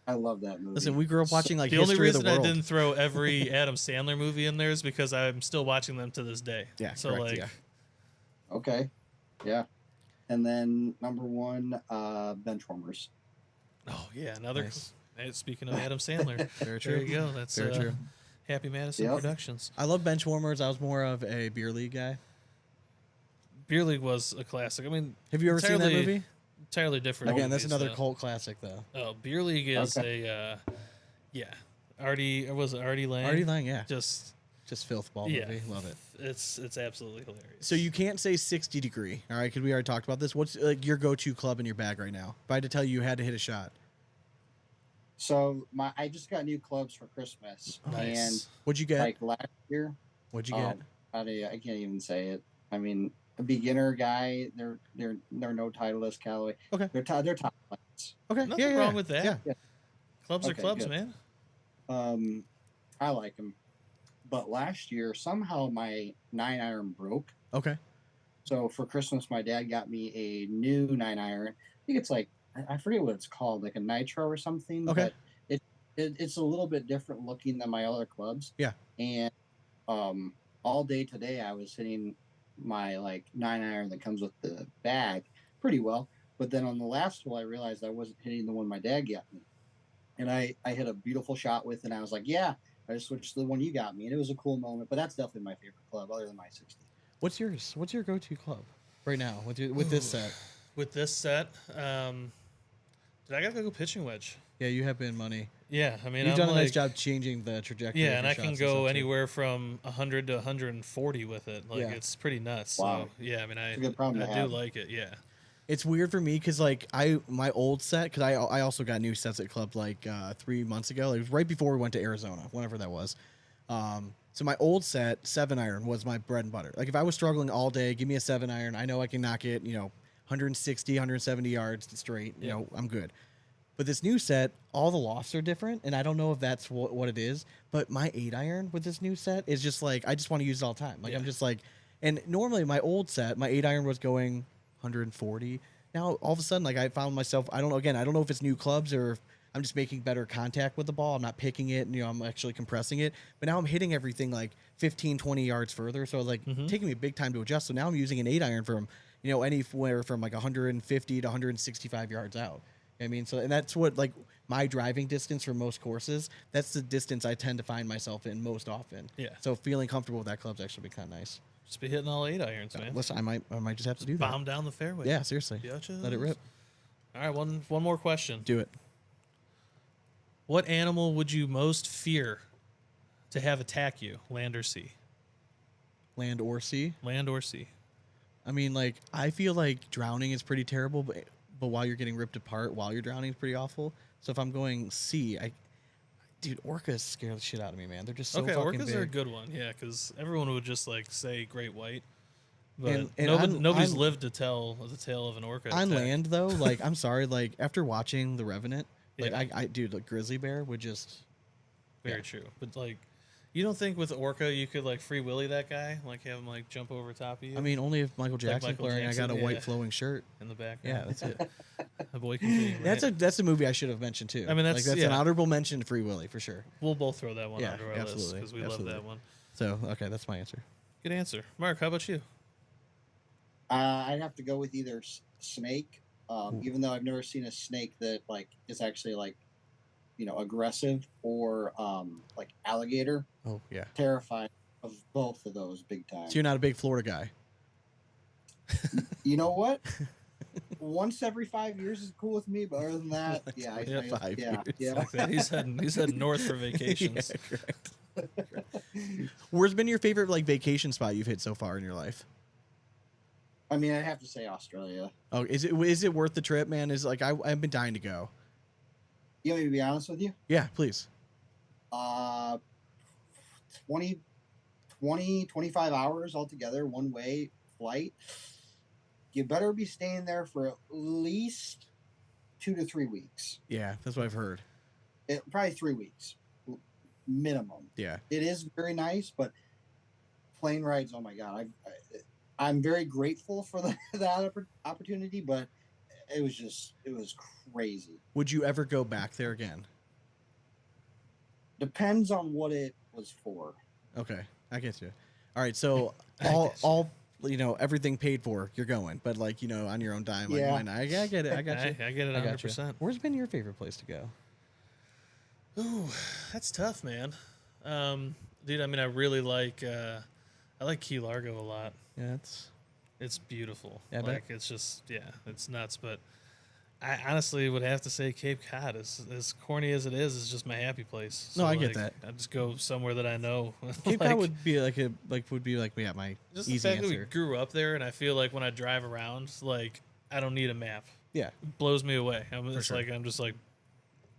I love that movie. Listen, we grew up watching like The only History of reason the I World. didn't throw every Adam Sandler movie in there is because I'm still watching them to this day. Yeah, So correct, like, yeah. Okay. Yeah. And then number 1, Benchwarmers. oh yeah, another. Nice. Hey, speaking of Adam Sandler, Very true. there you go. That's Very true. Happy Madison Yep. Productions. I love Benchwarmers. I was more of a beer league guy. Beer League was a classic. I mean, Have you ever seen that entirely- movie? entirely different. Again, that's movies, another though. cult classic, though. Oh, Beer League is yeah. Artie, or was it Artie Lang? Artie Lang, yeah, Just just filth ball yeah, movie. Love it. It's absolutely hilarious. So you can't say 60 Degree, all right? Because we already talked about this. What's like your go-to club in your bag right now? If I had to tell you, you had to hit a shot. So I just got new clubs for Christmas, Nice. and What'd you get? like last year, What'd you get? I can't even say it. I mean, a beginner guy, they're no Titleist Callaway. Okay. They're top plans. Okay, Nothing wrong with that. Yeah. Clubs are Okay, clubs, good. man. I like them, but last year somehow my 9-iron broke. Okay. So for Christmas, my dad got me a new 9-iron. I think it's like I forget what it's called, like a nitro or something. Okay. But it's a little bit different looking than my other clubs. Yeah. And all day today I was hitting my like 9-iron that comes with the bag pretty well. But then on the last hole, I realized I wasn't hitting the one my dad got me, and I hit a beautiful shot with, and I was like, yeah, I just switched to the one you got me, and it was a cool moment. But that's definitely my favorite club, other than my 60. What's yours? What's your go-to club right now with this set? With this set, did I gotta go pitching wedge? Yeah, you have been money. Yeah, I mean, You've I'm done a like, nice job changing the trajectory. Yeah, of and your I can shots go and anywhere from 100 to 140 with it. Like, Yeah. it's pretty nuts. Wow. So, yeah, I mean, It's a good problem to I do have. like it. Yeah. It's weird for me because like my old set, because I also got new sets at club like 3 months ago. It was right before we went to Arizona, whenever that was. So my old set 7-iron was my bread and butter. Like if I was struggling all day, give me a 7-iron. I know I can knock it, 160, 170 yards straight. You know, I'm good. But this new set, all the lofts are different, and I don't know if that's what it is. But my 8-iron with this new set is just like I just want to use it all the time. Like I'm just like, and normally my old set, my 8-iron was going 140. Now all of a sudden, like I found myself, I don't know. Again, I don't know if it's new clubs or if I'm just making better contact with the ball. I'm not picking it, and I'm actually compressing it. But now I'm hitting everything like 15, 20 yards further. So like taking me a big time to adjust. So now I'm using an 8-iron from anywhere from like 150 to 165 yards out. I mean, so and that's what like my driving distance for most courses. That's the distance I tend to find myself in most often. Yeah. So feeling comfortable with that club's actually been kind of nice. Just be hitting all 8-irons, man. Listen, I might just have to do that. Bomb down the fairway. Yeah, seriously. Biatches. Let it rip. All right, one more question. Do it. What animal would you most fear to have attack you, land or sea? Land or sea. Land or sea. I mean, like I feel like drowning is pretty terrible, but while you're getting ripped apart while you're drowning is pretty awful. So if I'm going sea, dude, orcas scare the shit out of me, man. They're just so okay. fucking Orcas big. are a good one, yeah, because everyone would just like say great white, but And nobody's lived to tell the tale of an orca on attack. land though. Like I'm sorry, like after watching The Revenant, like Yeah. dude, like grizzly bear would just Very true, but like, you don't think with orca you could like free willy that guy, like have him like jump over top of you? I mean, only if Michael Jackson's Michael wearing. Jackson, I got a yeah. white flowing shirt. in the background. Yeah, that's it. A boy can dream. Right? That's a movie I should have mentioned too. I mean, that's- an yeah. honorable mention to Free Willy for sure. We'll both throw that one Yeah, onto our list absolutely, because we absolutely. love that one. So okay, that's my answer. Good answer, Mark. How about you? I'd have to go with either snake, even though I've never seen a snake that like is actually like, aggressive, or like alligator. Oh yeah. Terrified of both of those big time. So you're not a big Florida guy. You know what? Once every 5 years is cool with me, but other than that, yeah, every 5 years. yeah. Like that. He's heading north for vacations. Yeah, correct. Where's been your favorite like vacation spot you've hit so far in your life? I mean, I have to say Australia. Oh, is it worth the trip, man? Is like I've been dying to go. You want me to be honest with you? Yeah, please. 20, 25 hours altogether, one way flight. You better be staying there for at least 2 to 3 weeks. Yeah, that's what I've heard. Probably 3 weeks minimum. Yeah. It is very nice, but plane rides, oh my God. I'm very grateful for that opportunity, but it was crazy. Would you ever go back there again? Depends on what it was for. Okay, I get you. All right, so all everything paid for, you're going, but like on your own dime. Like, Yeah. why not? I get it. I got you. I get it I got you. 100%. Where's been your favorite place to go? Ooh, that's tough, man. Dude, I mean, I really like I like Key Largo a lot. Yeah, It's beautiful. Yeah, I bet. like it's just it's nuts. But I honestly would have to say Cape Cod, as corny as it is just my happy place. No, So, I get like, that. I just go somewhere that I know. Cape Like, Cod would be my just the easy fact that answer. we grew up there, and I feel like when I drive around, like I don't need a map. Yeah. It blows me away. I'm just sure. like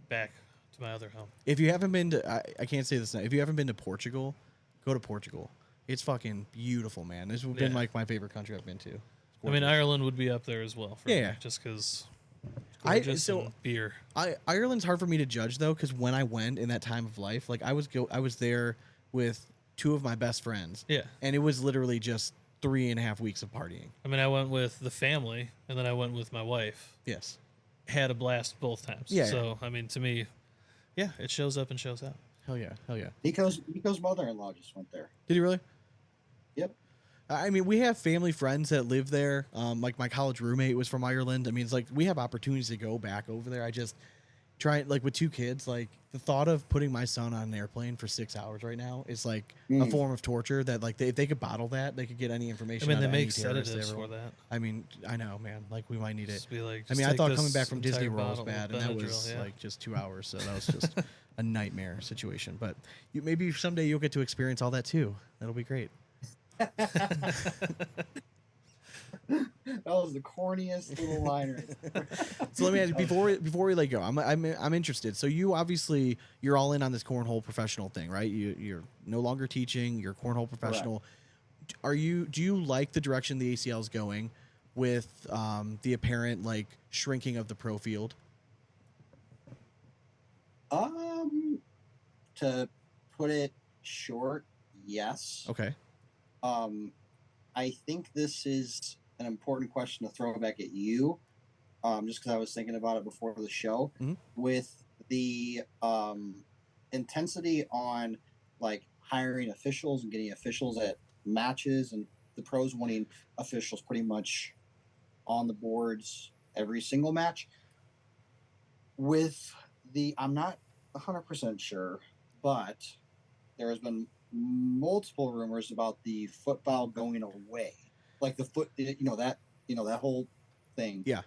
back to my other home. If you haven't been to, I can't say this now. If you haven't been to Portugal, go to Portugal. It's fucking beautiful, man. This has been Yeah. like my favorite country I've been to. It's I mean, gorgeous. Ireland would be up there as well. For me, Yeah. just because. So beer. Ireland's hard for me to judge though, because when I went in that time of life, like I was there with 2 of my best friends. Yeah. And it was literally just 3.5 weeks of partying. I mean, I went with the family, and then I went with my wife. Yes. Had a blast both times. Yeah. So, I mean, to me, Yeah, it shows up and shows out. Hell yeah. Nico's mother-in-law just went there. Did he really? Yep. I mean, we have family friends that live there. Like my college roommate was from Ireland. I mean, it's like we have opportunities to go back over there. I just try, like with 2 kids, like the thought of putting my son on an airplane for 6 hours right now is like a form of torture that like if they could bottle that, they could get any information. I mean, out they of make any sedatives for that. I mean, I know, man. Like we might need it. Like, I mean, I thought coming back from entire Disney World was bottle bad, of and that Benadryl, was yeah. like just 2 hours, so that was just a nightmare situation. But maybe someday you'll get to experience all that too. That'll be great. That was the corniest little line right. So let me ask you, before we let go, I'm interested. So you obviously you're all in on this cornhole professional thing, right? You're no longer teaching. You're a cornhole professional. Correct. Do you like the direction the ACL is going with the apparent like shrinking of the pro field? To put it short, yes. Okay. I think this is an important question to throw back at you, just because I was thinking about it before the show. With the intensity on like hiring officials and getting officials at matches, and the pros wanting officials pretty much on the boards every single match. I'm not 100% sure, but there has been multiple rumors about the foot foul going away, like the foot, that whole thing. Yeah.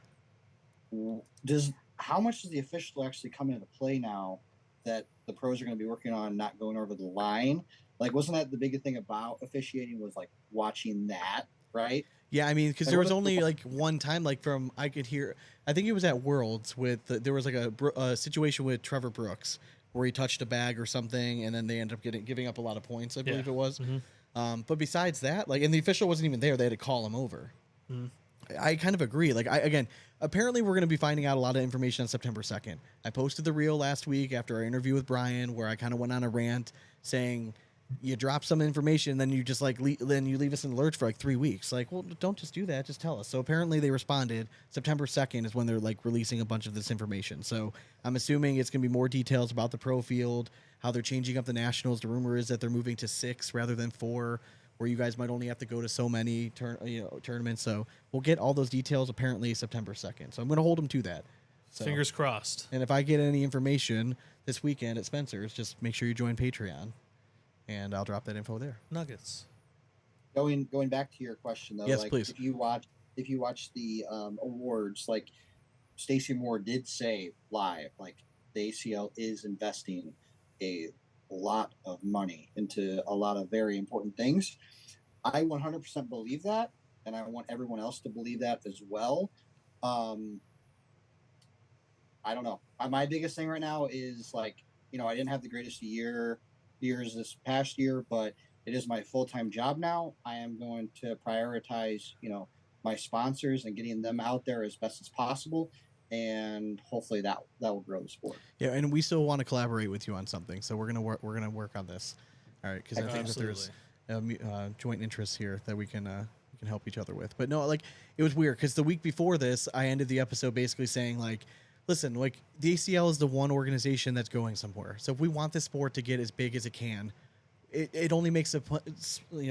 How much does the official actually come into play now that the pros are going to be working on not going over the line? Like, wasn't that the biggest thing about officiating was like watching that, right? Yeah, I mean, because there was only like one time, like I could hear, I think it was at Worlds there was like a situation with Trevor Brooks where he touched a bag or something, and then they ended up giving up a lot of points, I believe it was. But besides that, like, and the official wasn't even there; they had to call him over. I kind of agree. Like, apparently we're going to be finding out a lot of information on September 2nd. I posted the reel last week after our interview with Brian, where I kind of went on a rant saying, you drop some information, then you just like then you leave us in the lurch for like 3 weeks. Like, well, don't just do that. Just tell us. So apparently they responded. September 2nd is when they're like releasing a bunch of this information. So I'm assuming it's going to be more details about the pro field, how they're changing up the nationals. The rumor is that they're moving to 6 rather than 4, where you guys might only have to go to so many tournaments. So we'll get all those details apparently September 2nd. So I'm going to hold them to that. So, fingers crossed. And if I get any information this weekend at Spencer's, just make sure you join Patreon. And I'll drop that info there. Nuggets. Going back to your question though, yes, like, please. If you watch the awards, like Stacey Moore did say live, like the ACL is investing a lot of money into a lot of very important things. I 100% believe that, and I want everyone else to believe that as well. I don't know. My biggest thing right now is like, I didn't have the greatest years this past year, but it is my full-time job now. I am going to prioritize, my sponsors and getting them out there as best as possible, and hopefully that will grow the sport. Yeah, and we still want to collaborate with you on something, so we're gonna work on this. All right, because I think that there's joint interests here that we can help each other with. But no, like it was weird because the week before this, I ended the episode basically saying like, listen, like the ACL is the one organization that's going somewhere. So if we want this sport to get as big as it can, it only makes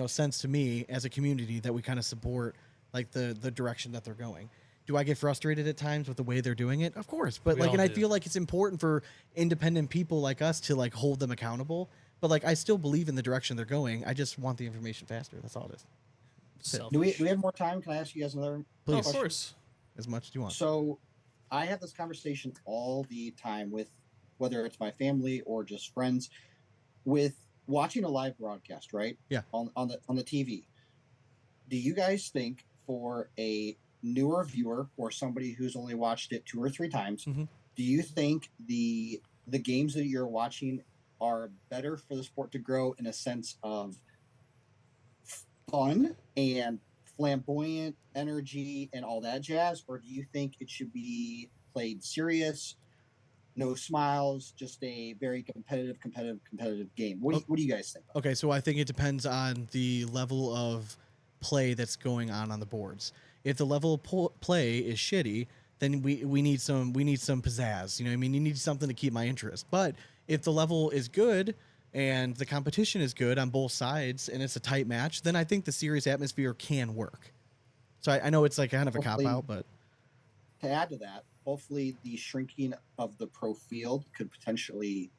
sense to me as a community that we kind of support like the direction that they're going. Do I get frustrated at times with the way they're doing it? Of course, but I feel like it's important for independent people like us to like hold them accountable. But like I still believe in the direction they're going. I just want the information faster. That's all it is. Do we have more time? Can I ask you guys another? Please. Of course. As much as you want. So I have this conversation all the time with whether it's my family or just friends with watching a live broadcast, right? Yeah. On the TV. Do you guys think for a newer viewer or somebody who's only watched it 2 or 3 times, do you think the games that you're watching are better for the sport to grow in a sense of fun and flamboyant energy and all that jazz, or do you think it should be played serious, no smiles, just a very competitive game? What do you guys think? Okay, so I think it depends on the level of play that's going on the boards. If the level of play is shitty, then we need some pizzazz. You know what I mean? You need something to keep my interest. But if the level is good and the competition is good on both sides and it's a tight match, then I think the series atmosphere can work. So I know it's like kind of a cop out, but to add to that, hopefully the shrinking of the pro field could potentially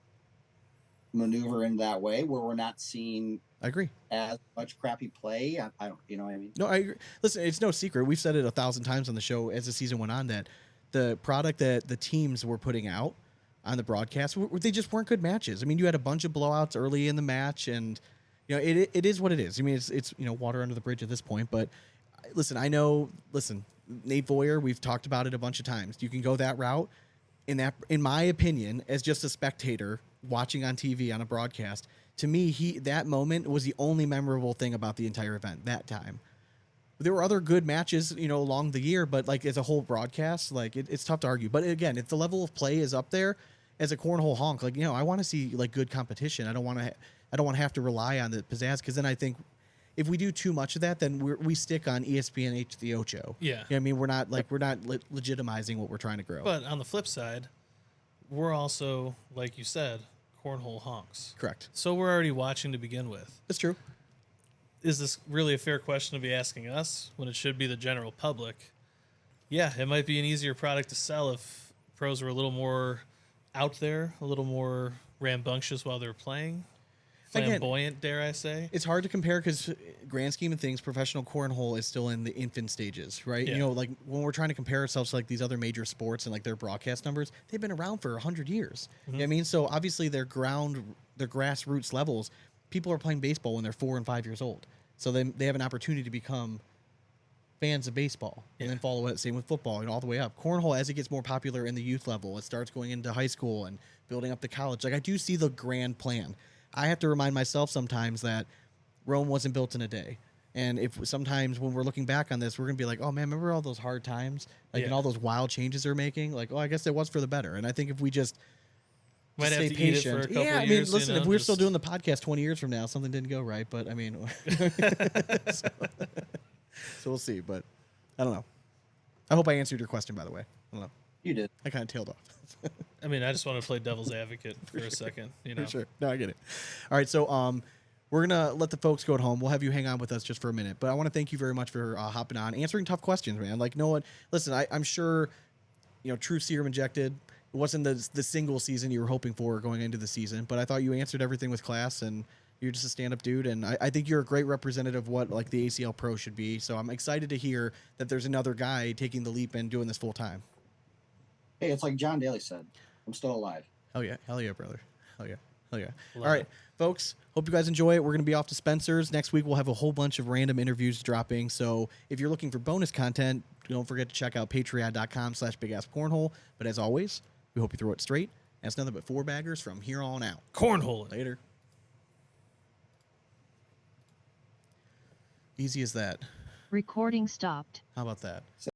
maneuver in that way where we're not seeing I agree as much crappy play. I don't, you know what I mean? No, I agree. Listen, it's no secret. We've said it 1,000 times on the show as the season went on that the product that the teams were putting out on the broadcast, they just weren't good matches. I mean, you had a bunch of blowouts early in the match, and you know it is what it is. I mean, it's you know water under the bridge at this point. But listen, I know. Listen, Nate Voyer, we've talked about it a bunch of times. You can go that route. In my opinion, as just a spectator watching on TV on a broadcast, to me, that moment was the only memorable thing about the entire event that time. There were other good matches, you know, along the year, but like as a whole broadcast, like it's tough to argue. But again, if the level of play is up there, as a cornhole honk, like, you know, I want to see like good competition. I don't want to have to rely on the pizzazz, because then I think if we do too much of that, then we stick on ESPN H the Ocho. Yeah. You know what I mean, we're not legitimizing what we're trying to grow. But on the flip side, we're also, like you said, cornhole honks. Correct. So we're already watching to begin with. That's true. Is this really a fair question to be asking us when it should be the general public? Yeah, it might be an easier product to sell if pros were a little more out there, a little more rambunctious while they're playing. Flamboyant, dare I say. It's hard to compare because, grand scheme of things, professional cornhole is still in the infant stages, right? Yeah. You know, like when we're trying to compare ourselves to like these other major sports and like their broadcast numbers, they've been around for 100 years. Mm-hmm. You know what I mean? So obviously their grassroots levels, people are playing baseball when they're 4 and 5 years old. So they have an opportunity to become fans of baseball and then follow it. Same with football and all the way up. Cornhole, as it gets more popular in the youth level, it starts going into high school and building up to college. Like I do see the grand plan. I have to remind myself sometimes that Rome wasn't built in a day. And if sometimes when we're looking back on this, we're going to be like, oh man, remember all those hard times? Like, and all those wild changes they're making? Like, oh, I guess it was for the better. And I think if we just might stay patient. Eat it for a couple I mean, years, listen, you know, if we're still doing the podcast 20 years from now, something didn't go right. But I mean, so we'll see. But I don't know. I hope I answered your question, by the way. I don't know. You did. I kind of tailed off. I mean, I just want to play devil's advocate for a second. You know, for sure. No, I get it. All right, so we're gonna let the folks go at home. We'll have you hang on with us just for a minute, but I want to thank you very much for hopping on, answering tough questions, man. Like, no one. Listen, I'm sure, you know, true serum injected. It wasn't the single season you were hoping for going into the season, but I thought you answered everything with class, and you're just a stand-up dude, and I think you're a great representative of what like the ACL pro should be. So I'm excited to hear that there's another guy taking the leap and doing this full time. Hey, it's like John Daly said, I'm still alive. Hell yeah, brother. Hell yeah. All right, folks, hope you guys enjoy it. We're going to be off to Spencer's. Next week, we'll have a whole bunch of random interviews dropping. So if you're looking for bonus content, don't forget to check out patreon.com/bigasscornhole. But as always, we hope you throw it straight. And it's nothing but 4 baggers from here on out. Cornhole. Later. Easy as that. Recording stopped. How about that?